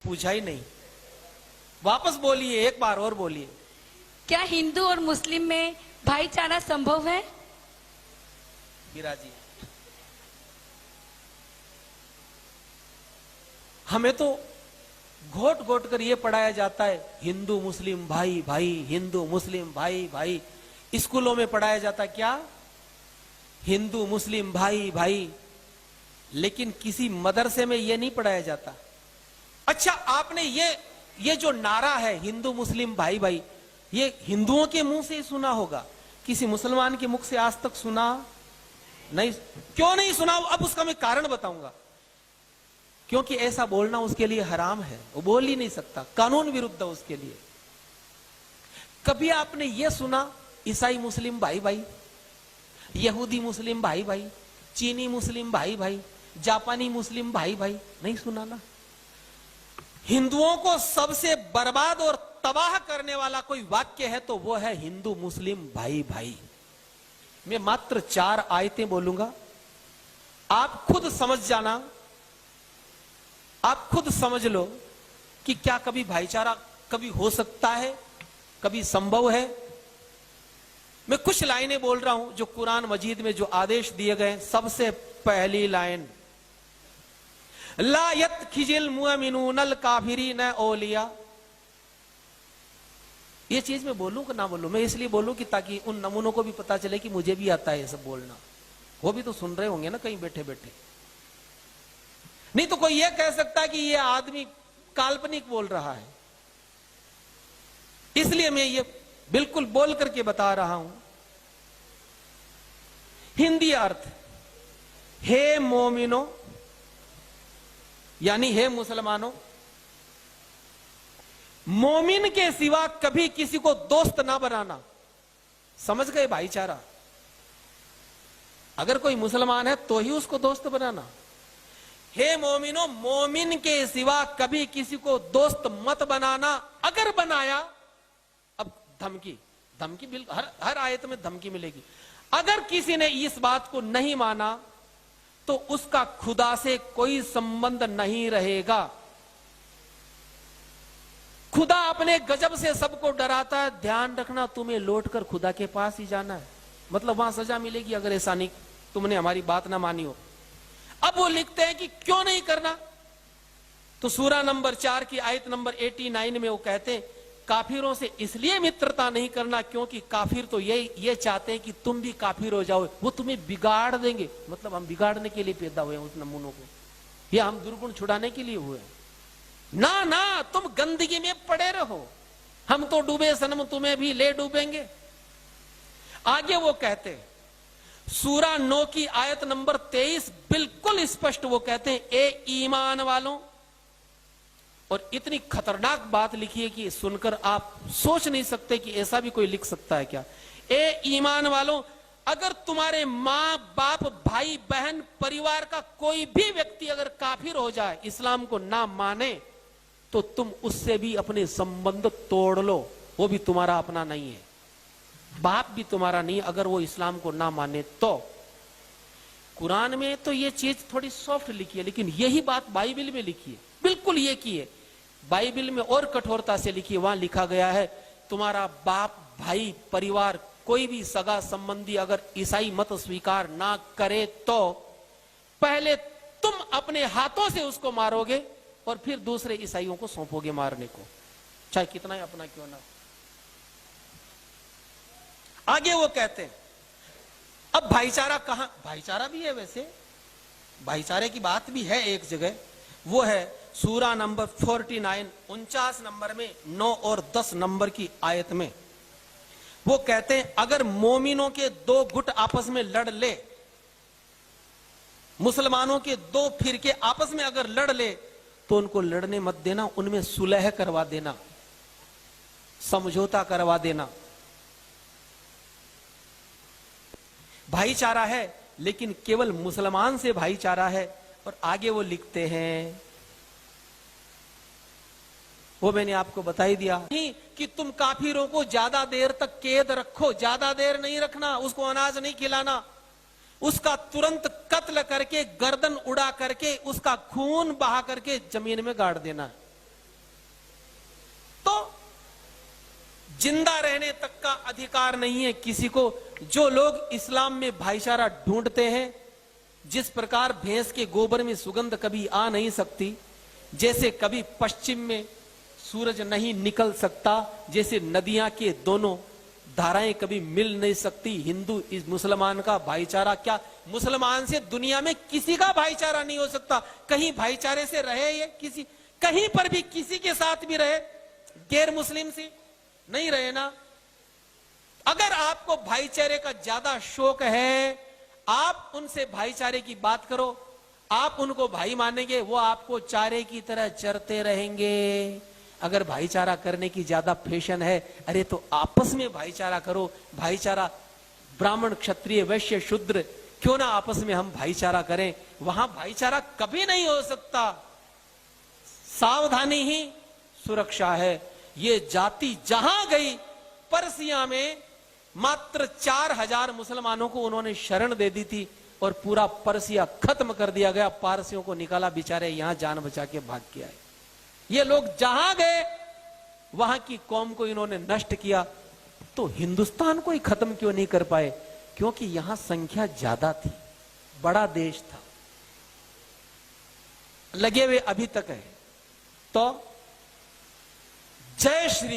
पूछा ही नहीं। वापस बोलिए, एक बार और बोलिए। क्या हिंदू और मुस्लिम में भाईचारा संभव है? मीरा जी, हमें तो घोट घोट कर ये पढ़ाया जाता है हिंदू मुस्लिम भाई भाई, हिंदू मुस्लिम भाई भाई। स्कूलों में पढ़ाया जाता है क्या? हिंदू मुस्लिम भाई भाई। लेकिन किसी मदरसे में ये नहीं पढ़ाया जाता। अच्छा, आपने ये जो नारा है हिंदू मुस्लिम भाई भाई, ये हिंदुओं के मुंह से ही सुना होगा, किसी मुसलमान के मुख से आज तक सुना नहीं। क्यों नहीं सुना? अब उसका मैं कारण बताऊंगा। क्योंकि ऐसा बोलना उसके लिए हराम है, वो बोल ही नहीं सकता, कानून विरुद्ध है उसके लिए। कभी आपने ये सुना ईसाई मुस्लिम भाई भाई, यहूदी मुस्लिम भाई भाई, चीनी मुस्लिम भाई भाई, जापानी मुस्लिम भाई भाई? नहीं सुना ना। हिंदुओं को सबसे बर्बाद और तबाह करने वाला कोई वाक्य है तो वो है हिंदू मुस्लिम भाई भाई। मैं मात्र 4 आयतें बोलूंगा, आप खुद समझ जाना, आप खुद समझ लो कि क्या कभी भाईचारा कभी हो सकता है, कभी संभव है। मैं कुछ लाइनें बोल रहा हूं जो कुरान मजीद में जो आदेश दिए गए। सबसे पहली लाइन, ला यत्खिजिल मुअमिनूनल काफिरीन औलिया। ये चीज मैं बोलूं कि ना बोलूं? मैं इसलिए बोलूं कि ताकि उन नमूनों को भी पता चले कि मुझे भी आता है ये सब बोलना। वो भी तो सुन रहे होंगे ना कहीं बैठे बैठे। नहीं तो कोई ये कह सकता है कि ये आदमी काल्पनिक बोल रहा है। इसलिए मैं ये बिल्कुल बोल करके बता रहा हूं। हिंदी अर्थ, हे मोमिनो, यानी हे मुसलमानों, मोमिन के सिवा कभी किसी को दोस्त ना बनाना। समझ गए? भाईचारा। अगर कोई मुसलमान है तो ही उसको दोस्त बनाना। हे मोमिनो, मोमिन के सिवा कभी किसी को दोस्त मत बनाना। अगर बनाया, अब धमकी धमकी बिल्कुल हर आयत में धमकी मिलेगी। अगर किसी ने इस बात को नहीं माना तो उसका खुदा से कोई संबंध नहीं रहेगा। खुदा अपने गजब से सबको डराता है। ध्यान रखना, तुम्हें लौटकर खुदा के पास ही जाना है। मतलब वहां सजा मिलेगी अगर ऐसा नहीं, तुमने हमारी बात ना मानी हो। अब वो लिखते हैं कि क्यों नहीं करना, तो सूरा नंबर 4 की आयत नंबर 89 में वो कहते हैं काफिरों से इसलिए मित्रता नहीं करना क्योंकि काफिर तो ये चाहते हैं कि तुम भी काफिर हो जाओ, वो तुम्हें बिगाड़ देंगे। मतलब हम बिगाड़ने के लिए पैदा हुए हैं उस नमूनों को, या हम दुर्गुण छुड़ाने के लिए हुए हैं? ना ना, तुम गंदगी में पड़े रहो, हम तो डूबे सनम, तुम्हें भी ले डूबेंगे। आगे वो कहते हैं सूरा 9 की आयत नंबर 23 बिल्कुल स्पष्ट वो कहते हैं, ए ईमान वालों। और इतनी खतरनाक बात लिखी है कि सुनकर आप सोच नहीं सकते कि ऐसा भी कोई लिख सकता है क्या। ए ईमान वालों, अगर तुम्हारे मां बाप भाई बहन परिवार का कोई भी व्यक्ति अगर काफिर हो जाए, इस्लाम को ना माने, तो तुम उससे भी अपने संबंध तोड़ लो। वो भी तुम्हारा अपना नहीं है, बाप भी तुम्हारा नहीं अगर वो इस्लाम को ना माने तो। कुरान में तो ये चीज थोड़ी सॉफ्ट लिखी है, लेकिन यही बात बाइबल में लिखी है, बिल्कुल ये की है। बाइबल में और कठोरता से लिखी है। वहां लिखा गया है तुम्हारा बाप भाई परिवार कोई भी सगा संबंधी अगर ईसाई मत स्वीकार ना करे तो पहले तुम अपने हाथों से उसको मारोगे और फिर दूसरे ईसाइयों को सौंपोगे मारने को, चाहे कितना ही अपना क्यों ना। आगे वो कहते हैं, अब भाईचारा कहां? भाईचारा भी है वैसे, भाईचारे की बात भी है एक जगह, वो है सूरा नंबर 49 49 नंबर में 9 और 10 नंबर की आयत में। वो कहते हैं अगर मोमिनों के 2 गुट आपस में लड़ ले, मुसलमानों के 2 फिरके आपस में अगर लड़ ले तो उनको लड़ने मत देना, उनमें सुलह करवा देना, समझौता करवा देना। भाईचारा है लेकिन केवल मुसलमान से भाईचारा है। और आगे वो लिखते हैं, वो मैंने आपको बता ही दिया नहीं कि तुम काफिरों को ज्यादा देर तक कैद रखो, ज्यादा देर नहीं रखना, उसको अनाज नहीं खिलाना, उसका तुरंत कत्ल करके गर्दन उड़ा करके उसका खून बहा करके जमीन में गाड़ देना। जिंदा रहने तक का अधिकार नहीं है किसी को। जो लोग इस्लाम में भाईचारा ढूंढते हैं, जिस प्रकार भैंस के गोबर में सुगंध कभी आ नहीं सकती, जैसे कभी पश्चिम में सूरज नहीं निकल सकता, जैसे नदियां के दोनों धाराएं कभी मिल नहीं सकती, हिंदू इस मुसलमान का भाईचारा क्या, मुसलमान से दुनिया में किसी का भाईचारा नहीं हो सकता। कहीं भाईचारे से रहे ये किसी, कहीं पर भी किसी के साथ भी रहे, गैर मुस्लिम से नहीं रहे ना। अगर आपको भाईचारे का ज्यादा शौक है, आप उनसे भाईचारे की बात करो, आप उनको भाई मानेंगे, वो आपको चारे की तरह चरते रहेंगे। अगर भाईचारा करने की ज्यादा फैशन है, अरे तो आपस में भाईचारा करो। भाईचारा ब्राह्मण क्षत्रिय वैश्य शूद्र, क्यों ना आपस में हम भाईचारा करें। वहां भाईचारा कभी नहीं हो सकता। सावधानी ही सुरक्षा है। ये जाति जहां गई, पर्सिया में मात्र 4000 मुसलमानों को उन्होंने शरण दे दी थी और पूरा पर्सिया खत्म कर दिया गया। पारसियों को निकाला, बेचारे यहां जान बचा के भाग के आए। ये लोग जहां गए वहां की कौम को इन्होंने नष्ट किया। तो हिंदुस्तान को ही खत्म क्यों नहीं कर पाए? क्योंकि यहां संख्या ज्यादा थी, बड़ा देश था, लगे हुए अभी तक है। तो जय श्री